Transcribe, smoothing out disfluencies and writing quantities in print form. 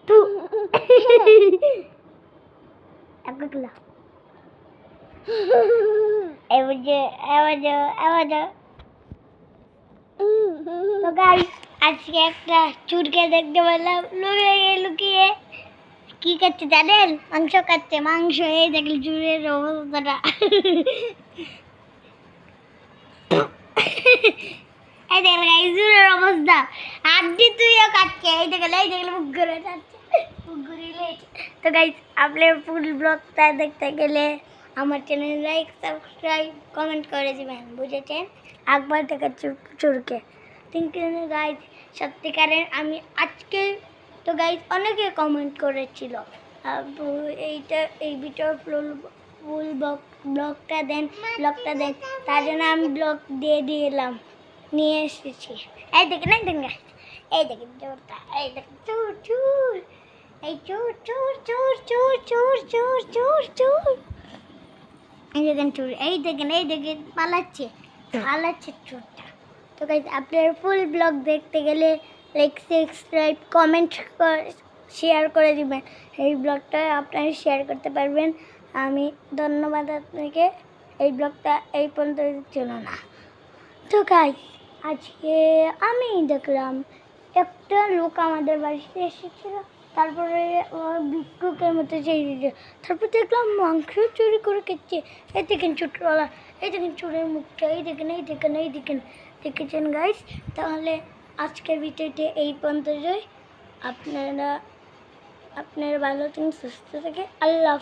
তু একলা তো গাইস আজকে একটা চুরকে দেখতে পেলাম লুকিয়ে কি করছে জানেন? মাংস খাচ্ছে। মাংস এই দেখলে চুরের অবস্থাটা। এই দেখলে গাইস চুরের অবস্থা। আড্ডি তুইও খাচ্ছে। এই দেখলে মুখ ঘুরে যাচ্ছে। মুখ ঘুরিয়ে তো গাইস আপনার ফুল ব্লগটা দেখতে গেলে আমার চ্যানেল লাইক সাবস্ক্রাইব কমেন্ট করে দিবেন, বুঝেছেন? একবার থেকে চুরকে কিন্তু গাইস সত্যিকারের আমি আজকে তো গাইস অনেকে কমেন্ট করেছিল এই ভিডিওর ফুল ব্লগটা দেন তার জন্য আমি ব্লগ দিয়ে দিলাম, নিয়ে এসেছি। এই দেখেন এই দেখেন চোরটা, এই দেখেন চোর চোর, এই চোর চোর চোর চোর চোর চোর চোর চোর, এই দেখেন চোর, এই দেখেন পালাচ্ছে চোরটা। তো গাইস আপনার ফুল ব্লগ দেখতে গেলে লাইক সাবস্ক্রাইব কমেন্ট শেয়ার করে দিবেন। এই ব্লগটা আপনারা শেয়ার করতে পারবেন। আমি ধন্যবাদ আপনাকে এই ব্লগটা এই পর্যন্ত ছিল না। তো গাইস আজকে আমি দেখলাম একটা লোক আমাদের বাড়িতে এসেছিল, তারপরে ভিক্ষুকের মতো চেয়েছিল, তারপর দেখলাম মাংস চুরি করে খেচ্ছে। এই দেখেন ছোটওয়ালা, এই দেখেন চোরের মুখটা, এই দেখেন দেখেছেন গাইস? তাহলে আজকের ভিডিওতে এই পর্যন্তই। আপনারা ভালো থাকেন, সুস্থ থাকে। আল্লাহ।